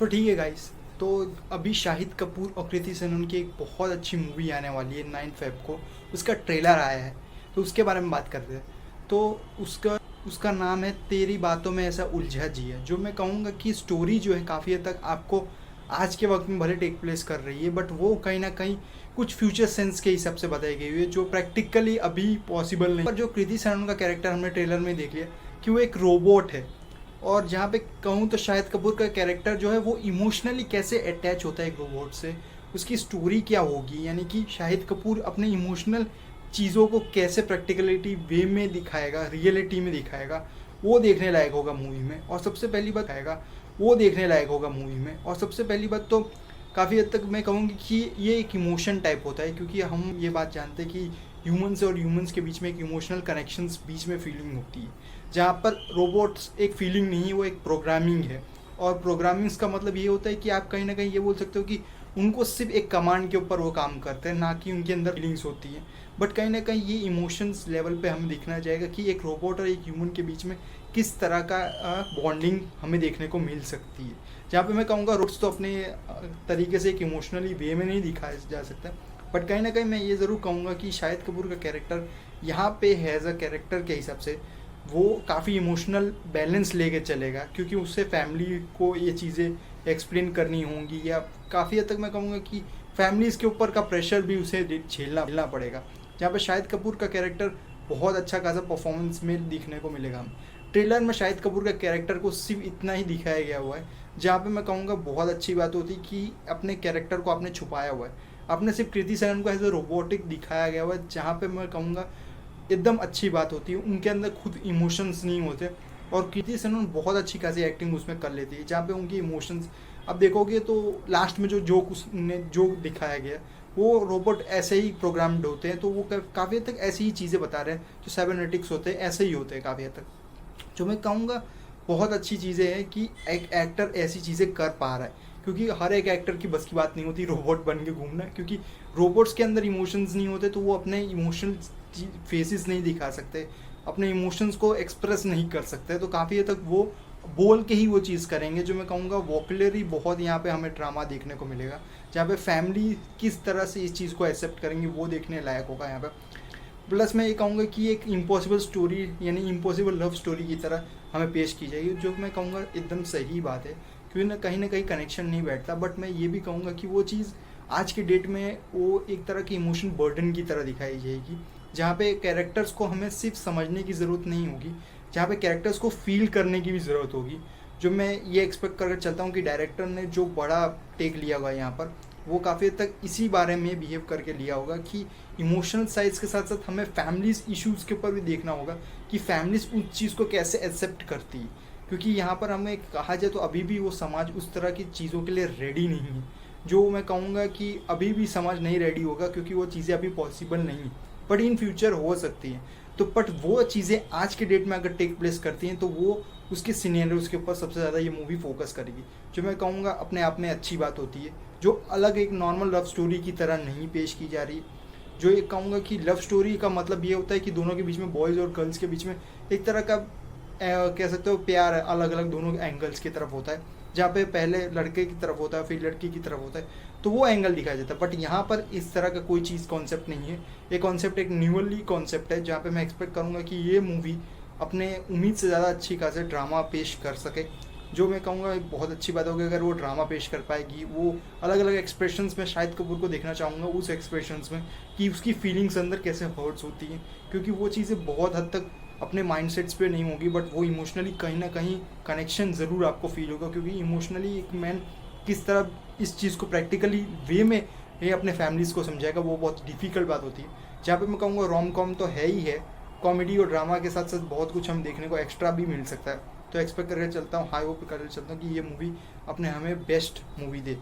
तो ठीक है गाइस। तो अभी शाहिद कपूर और कृति सेनन की एक बहुत अच्छी मूवी आने वाली है 9 फेब को। उसका ट्रेलर आया है, तो उसके बारे में बात करते हैं। तो उसका उसका नाम है तेरी बातों में ऐसा उलझा जी है। जो मैं कहूँगा कि स्टोरी जो है काफ़ी हद तक आपको आज के वक्त में भले टेक प्लेस कर रही है, बट वो कहीं ना कहीं कुछ फ्यूचर सेंस के हिसाब से बताई गई हुई है जो प्रैक्टिकली अभी पॉसिबल नहीं। पर जो कृति सेनन का कैरेक्टर हमने ट्रेलर में देख लिया कि वो एक रोबोट है, और जहाँ पे कहूँ तो शाहिद कपूर का कैरेक्टर जो है वो इमोशनली कैसे अटैच होता है एक रोबोट से, उसकी स्टोरी क्या होगी, यानी कि शाहिद कपूर अपने इमोशनल चीज़ों को कैसे प्रैक्टिकलिटी वे में दिखाएगा, रियलिटी में दिखाएगा, वो देखने लायक होगा मूवी में। और सबसे पहली बात आएगा वो देखने लायक होगा मूवी में। और सबसे पहली बात तो काफ़ी हद तक मैं कहूँगी कि ये एक इमोशन टाइप होता है, क्योंकि हम ये बात जानते हैं कि ह्यूमंस और ह्यूमंस के बीच में एक इमोशनल कनेक्शंस बीच में फीलिंग होती है, जहाँ पर रोबोट्स एक फीलिंग नहीं है, वो एक प्रोग्रामिंग है। और प्रोग्रामिंग्स का मतलब ये होता है कि आप कहीं ना कहीं ये बोल सकते हो कि उनको सिर्फ एक कमांड के ऊपर वो काम करते हैं, ना कि उनके अंदर फीलिंग्स होती हैं। बट कहीं ना कहीं ये इमोशंस लेवल पे हमें दिखना चाहेगा कि एक रोबोट और एक ह्यूमन के बीच में किस तरह का बॉन्डिंग हमें देखने को मिल सकती है। जहाँ पे मैं कहूँगा रोड्स तो अपने तरीके से एक इमोशनली वे में नहीं दिखाया जा सकता, बट कहीं ना कहीं मैं ये ज़रूर कहूँगा कि शाहिद कपूर का कैरेक्टर यहाँ पे हैज़ अ कैरेक्टर के हिसाब से वो काफ़ी इमोशनल बैलेंस लेके चलेगा, क्योंकि उससे फैमिली को ये चीज़ें एक्सप्लेन करनी होंगी, या काफ़ी हद तक मैं कहूँगा कि फैमिलीज़ के ऊपर का प्रेशर भी उसे झेलना पड़ेगा। जहाँ पर शाहिद कपूर का कैरेक्टर बहुत अच्छा खासा परफॉर्मेंस में दिखने को मिलेगा। हम ट्रेलर में शाहिद कपूर का कैरेक्टर को सिर्फ इतना ही दिखाया गया हुआ है, जहाँ पे मैं कहूँगा बहुत अच्छी बात होती कि अपने कैरेक्टर को आपने छुपाया हुआ है। आपने सिर्फ कृति सेनन को एज ए रोबोटिक दिखाया गया हुआ है, जहाँ पे मैं कहूँगा एकदम अच्छी बात होती है, उनके अंदर खुद इमोशंस नहीं होते। और कृति सेनन बहुत अच्छी खासी एक्टिंग उसमें कर लेती है, जहाँ पे उनकी इमोशंस अब देखोगे तो लास्ट में जो जोक उसने जो दिखाया गया वो रोबोट ऐसे ही प्रोग्राम्ड होते हैं, तो वो काफ़ी हद तक ऐसी ही चीज़ें बता रहे हैं जो साइबरनेटिक्स होते हैं ऐसे ही होते हैं काफ़ी हद तक। जो मैं कहूँगा बहुत अच्छी चीज़ें हैं कि एक एक्टर ऐसी चीज़ें कर पा रहा है, क्योंकि हर एक एक्टर की बस की बात नहीं होती रोबोट बन के घूमना, क्योंकि रोबोट्स के अंदर इमोशंस नहीं होते, तो वो अपने इमोशनल फेसेस नहीं दिखा सकते, अपने इमोशंस को एक्सप्रेस नहीं कर सकते। तो काफ़ी हद तक वो बोल के ही वो चीज़ करेंगे। जो मैं कहूँगा वोकलरी बहुत यहाँ पे हमें ड्रामा देखने को मिलेगा, जहाँ पे फैमिली किस तरह से इस चीज़ को एक्सेप्ट करेंगे वो देखने लायक होगा यहाँ पे। प्लस मैं ये कहूँगा कि एक इम्पॉसिबल स्टोरी यानी इम्पॉसिबल लव स्टोरी की तरह हमें पेश की जाएगी, जो मैं कहूँगा एकदम सही बात है, क्योंकि ना कहीं कनेक्शन नहीं बैठता। बट मैं ये भी कहूँगा कि वो चीज़ आज के डेट में वो एक तरह की इमोशन बर्डन की तरह दिखाई जाएगी, जहाँ पे कैरेक्टर्स को हमें सिर्फ समझने की ज़रूरत नहीं होगी, जहाँ पे कैरेक्टर्स को फील करने की भी ज़रूरत होगी। जो मैं ये एक्सपेक्ट कर चलता हूँ कि डायरेक्टर ने जो बड़ा टेक लिया हुआ है यहाँ पर, वो काफ़ी हद तक इसी बारे में बिहेव करके लिया होगा कि इमोशनल साइड्स के साथ साथ हमें फैमिलीज इश्यूज़ के ऊपर भी देखना होगा कि फैमिलीज उस चीज़ को कैसे एक्सेप्ट करती है, क्योंकि यहाँ पर हमें कहा जाए तो अभी भी वो समाज उस तरह की चीज़ों के लिए रेडी नहीं है। जो मैं कहूँगा कि अभी भी समाज नहीं रेडी होगा, क्योंकि वो चीज़ें अभी पॉसिबल नहीं है, बट इन फ्यूचर हो सकती हैं। तो बट वो चीज़ें आज के डेट में अगर टेक प्लेस करती हैं तो वो उसके सिनेरियोज के ऊपर सबसे ज़्यादा ये मूवी फोकस करेगी, जो मैं कहूँगा अपने आप में अच्छी बात होती है, जो अलग एक नॉर्मल लव स्टोरी की तरह नहीं पेश की जा रही। जो ये कहूँगा कि लव स्टोरी का मतलब ये होता है कि दोनों के बीच में, बॉयज़ और गर्ल्स के बीच में एक तरह का कह सकते हो प्यार अलग अलग दोनों एंगल्स की तरफ होता है, जहाँ पे पहले लड़के की तरफ होता है फिर लड़की की तरफ होता है, तो वो एंगल दिखाया जाता है। बट यहाँ पर इस तरह का कोई चीज़ कॉन्सेप्ट नहीं है। ये कॉन्सेप्ट एक न्यूअली कॉन्सेप्ट है, जहाँ पे मैं एक्सपेक्ट करूँगा कि ये मूवी अपने उम्मीद से ज़्यादा अच्छी खासे ड्रामा पेश कर सके। जो मैं कहूँगा बहुत अच्छी बात होगी अगर वो ड्रामा पेश कर पाएगी। वो अलग अलग एक्सप्रेशंस में शाहिद कपूर को देखना चाहूँगा, उस एक्सप्रेशंस में कि उसकी फीलिंग्स अंदर कैसे हर्ट्स होती हैं, क्योंकि वो चीज़ें बहुत हद तक अपने माइंडसेट्स पे नहीं होगी, बट वो इमोशनली कहीं ना कहीं कनेक्शन ज़रूर आपको फील होगा, क्योंकि इमोशनली एक मैन किस तरह इस चीज़ को प्रैक्टिकली वे में ये अपने फैमिलीज़ को समझाएगा, वो बहुत डिफ़िकल्ट बात होती है। जहाँ पे मैं कहूँगा रोम कॉम तो है ही है, कॉमेडी और ड्रामा के साथ साथ बहुत कुछ हम देखने को एक्स्ट्रा भी मिल सकता है। तो एक्सपेक्ट करके चलता हूँ, हाई होप करके चलता हूँ कि ये मूवी अपने हमें बेस्ट मूवी दे।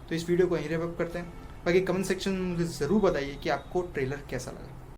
तो इस वीडियो को यहीं रैप अप करते हैं। बाकी कमेंट सेक्शन में मुझे ज़रूर बताइए कि आपको ट्रेलर कैसा लगा।